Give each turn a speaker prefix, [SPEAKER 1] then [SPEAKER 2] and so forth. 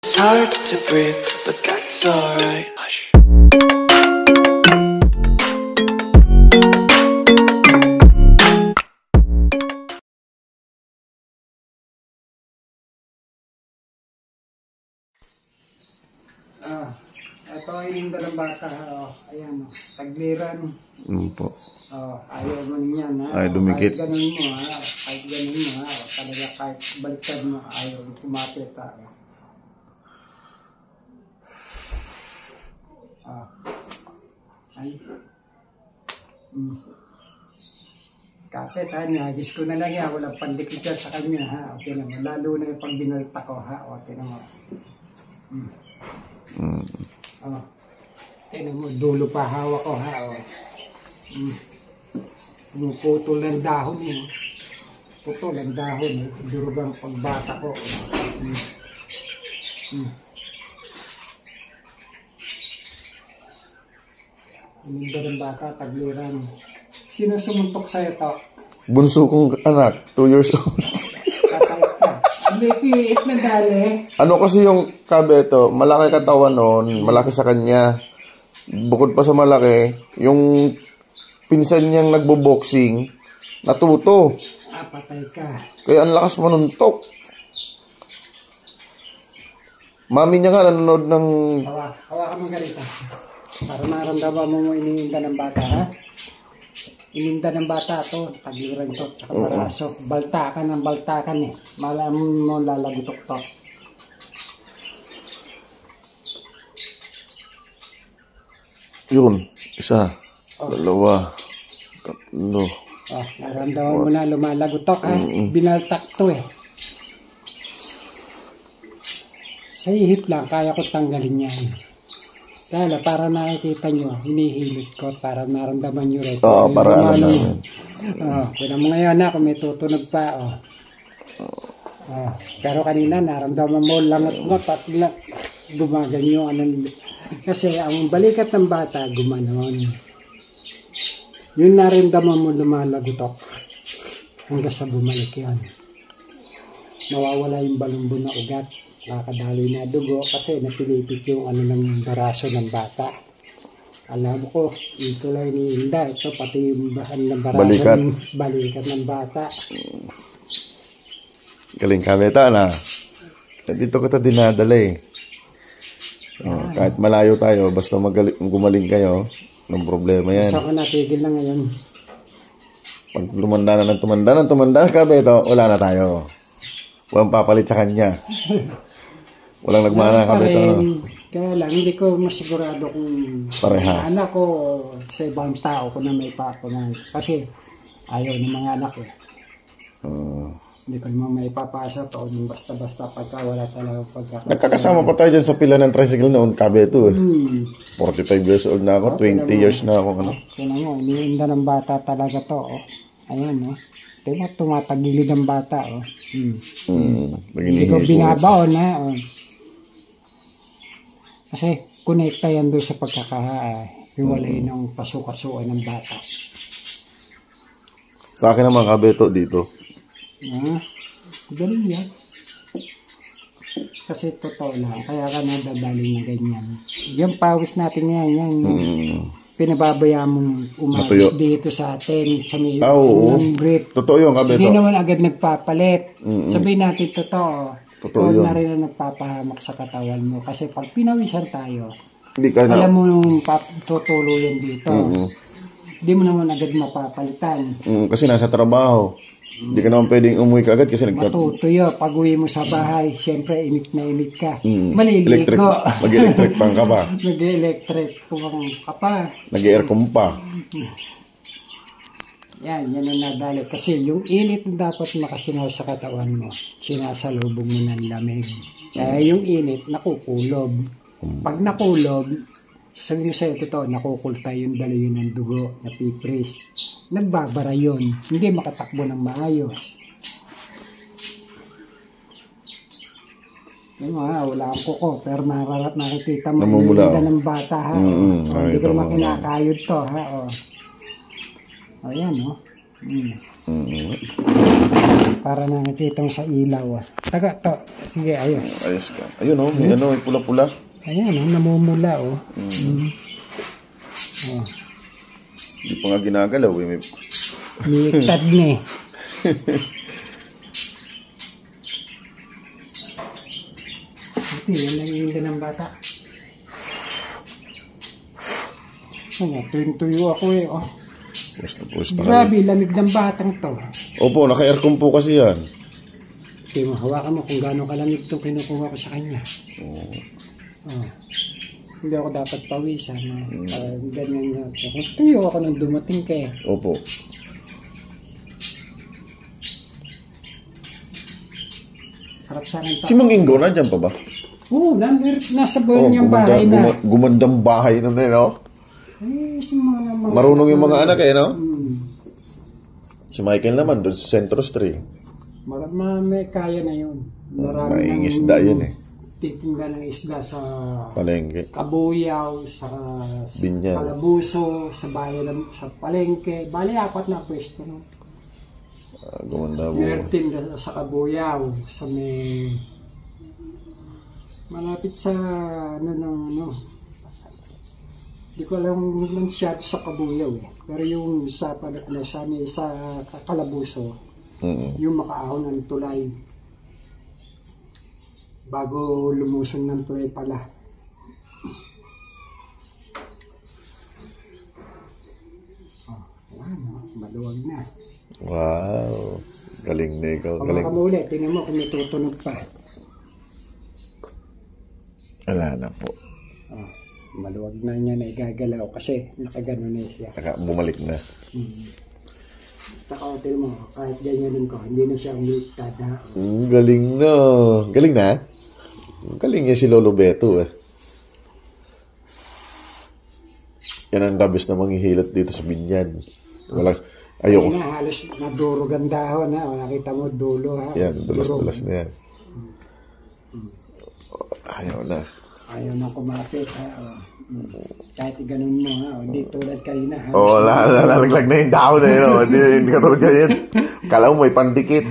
[SPEAKER 1] It's hard to breathe, but that's alright. Hush.
[SPEAKER 2] Ito ay yung dalang bata. Ayan, tagliran.
[SPEAKER 3] Po.
[SPEAKER 2] Ayaw mo niyan, ha?
[SPEAKER 3] Ay, dumikit.
[SPEAKER 2] Kahit ganun mo, ha? Kahit ganun mo, ha? Talaga kahit baliktad mo, ayaw kumapit, ha? Ay. Kapit, ha? Nihagis ko na lang yan. Walang pandikit yan sa kanya, ha? Okay naman. Lalo na yung pag binalta ko, ha? Okay naman. Tignan mo, dulo pa hawak ko, ha? Putol ng dahon, eh. Putol ng dahon, eh. Durugang pagbata ko. Ininda ng bata, tagliran. Sino sumuntok sa'yo to?
[SPEAKER 3] Bunso kong anak, 2 years old.
[SPEAKER 2] Patay ka. May piit na dali.
[SPEAKER 3] Ano kasi yung kabeto, malaki katawan noon, malaki sa kanya. Bukod pa sa malaki, yung pinsan niyang nagbo-boxing, natuto.
[SPEAKER 2] Patay ka.
[SPEAKER 3] Kaya ang lakas manuntok. Mami niya nga nanonood ng...
[SPEAKER 2] Hawakan mo ganito. Para maramdaman mo iniinda ng bata, ha? Ininda ng bata to, tagliran to, tsaka baraso. Baltakan ng baltakan, eh. Malaman mo lalagutok to.
[SPEAKER 3] Yun, isa, dalawa, tatlo.
[SPEAKER 2] Naramdaman mo na lumalagutok, ha? Binaltak to, eh. Sa ihip lang, kaya ko tanggalin yan. Dahil para nakikita nyo, hinihilot ko para maramdaman nyo rin.
[SPEAKER 3] Para alam namin.
[SPEAKER 2] Kaya mo ngayon na, kung may tutunog pa, pero kanina, naramdaman mo, langot mo, patla, gumaganyo, kasi ang balikat ng bata, gumanon. Yung naramdaman mo, lumalagutok, hanggang sa bumalik yan. Nawawala yung balumbon na ugat. Nakakadali na dugo kasi napilipit yung ng baraso ng bata. Alam ko, ito lang iniinda. Ito pati yung bahan ng baraso balikat ng bata.
[SPEAKER 3] Galing kabeta na. Dito kita dinadala eh. Kahit malayo tayo, basta gumaling kayo, ng problema yan.
[SPEAKER 2] Gusto ko natigil na ngayon.
[SPEAKER 3] Pag tumanda na kabeta, wala na tayo. Walang papalit sa kanya. Walang nagmana kabeta.
[SPEAKER 2] Kaya lang, hindi ko masigurado kung anak ko sa ibang tao ko na may papanan. Kasi ayaw ng mga anak eh. Hindi ko naman may papasa to basta-basta pagka wala talaga pagkakataon.
[SPEAKER 3] Nagkakasama pa tayo dyan sa pila ng tricycle noon, kabeto eh. 45 years old na ako, 20 years na ako.
[SPEAKER 2] Kaya mo, iniinda ng bata talaga to. Ayan, no? Kaya tumatagilid ang bata. Hindi ko binabaon na. Kasi konekta yan doon sa pagkakahiwalay ng paso-kasuan ng bata.
[SPEAKER 3] Sa akin naman kabeto dito.
[SPEAKER 2] Galing yan. Kasi totoo lang. Kaya ka nadadali na ganyan. Yung pawis natin yan. Pinababayaan mong umalis dito sa atin. Sa may brief.
[SPEAKER 3] Totoo yung kabeto.
[SPEAKER 2] Hindi naman agad nagpapalit. Sabihin natin totoo.
[SPEAKER 3] Totoo yun.
[SPEAKER 2] Na rin na nagpapahamak sa katawan mo. Kasi pag pinawisan tayo,
[SPEAKER 3] alam
[SPEAKER 2] mo nung tutulo yun dito. Hindi mo naman agad mapapalitan.
[SPEAKER 3] Kasi nasa trabaho. Hindi ka naman pwedeng umuwi ka agad kasi
[SPEAKER 2] matutuyo. Pag uwi mo sa bahay, siyempre init na init ka. Maliligo.
[SPEAKER 3] Mag-electric pang ka pa.
[SPEAKER 2] Mag-electric pang ka pa.
[SPEAKER 3] Nag-aircon pa.
[SPEAKER 2] Yan ang nadali. Kasi yung init na dapat makasinaw sa katawan mo, sinasalubong mo ng lamig. Kaya yung init, nakukulob. Pag nakulob, sasabihin ko sa'yo, totoo, nakukulta yung daloy ng dugo, napipris. Nagbabara yun. Hindi makatakbo ng maayos. Yung wala akong kuko, pero nakikita mo yung ng bata, ha? Hindi ko naman kinakayod to, ha? Ayan, no? Para nakikita mo sa ilaw. Taga to. Sige, ayos.
[SPEAKER 3] Ayos ka. Ayun oh, may ano, may pula-pula.
[SPEAKER 2] Ayan, namumula oh. Oh.
[SPEAKER 3] Hindi pa nga ginagalaw eh.
[SPEAKER 2] Miiktad na eh. Ito, yan lang yung ng bata. Ano, tuyo ako eh. Oh.
[SPEAKER 3] Pusta.
[SPEAKER 2] Grabe, lamig ng batang to.
[SPEAKER 3] Opo, naka-aircon po kasi yan.
[SPEAKER 2] Okay, hawakan mo kung gaano kalamig itong kinukuha ko sa kanya. Oh. Hindi ako dapat pawisan. Ganyan nga. Kung tuyo ako nang dumating kaya.
[SPEAKER 3] Opo.
[SPEAKER 2] Harap sa akin
[SPEAKER 3] Si Mang Ingo, nandyan pa ba?
[SPEAKER 2] Oo, nasa buhay niyang bahay na.
[SPEAKER 3] Gumandang bahay na no?
[SPEAKER 2] Eh, si mga
[SPEAKER 3] Marunong yung mga anak eh, no? Si Michael naman, doon sa Centro Street.
[SPEAKER 2] May kaya na yun.
[SPEAKER 3] Maraming isda yun eh.
[SPEAKER 2] Titinda ng isda sa
[SPEAKER 3] Palengke.
[SPEAKER 2] Kabuyaw, sa
[SPEAKER 3] Binyan.
[SPEAKER 2] Calabuso, sa bayan, sa Palengke. Bali, 4 na pwesto. No?
[SPEAKER 3] Gumanda po.
[SPEAKER 2] Meron tinda sa Kabuyaw, sa may malapit sa hindi ko alam naman siya sa Kabuyaw eh. Pero yung sa Calabuso, yung makaahon ng tulay. Bago lumusong ng tulay pala. Maluwag na.
[SPEAKER 3] Wow. Galing na ikaw.
[SPEAKER 2] Pag
[SPEAKER 3] Galing.
[SPEAKER 2] makamuli, tingnan mo kung may tutunog pa.
[SPEAKER 3] Wala na po.
[SPEAKER 2] Maluwag na niya na igagalaw kasi nakagano na siya.
[SPEAKER 3] Bumalik na.
[SPEAKER 2] Saka tingnan mo, kahit ganyanin ko, hindi na siya umiktad.
[SPEAKER 3] Galing na. Galing na? Galing niya si Lolo Beto eh. Yan ang dabis na manghihilot dito sa Binyan. Walang, ayoko.
[SPEAKER 2] Ayun na, halos nadurog ang dahon ha. Nakita mo dulo ha.
[SPEAKER 3] Yan, dulas-dulas na yan. Ayaw na.
[SPEAKER 2] Ayaw na kumapit ha. Kahit ganun mo ha. Hindi tulad kanina ha.
[SPEAKER 3] Oo, lalaglag na yung dahon eh. No? Hindi katulad ganyan. Kala mo may pandikit.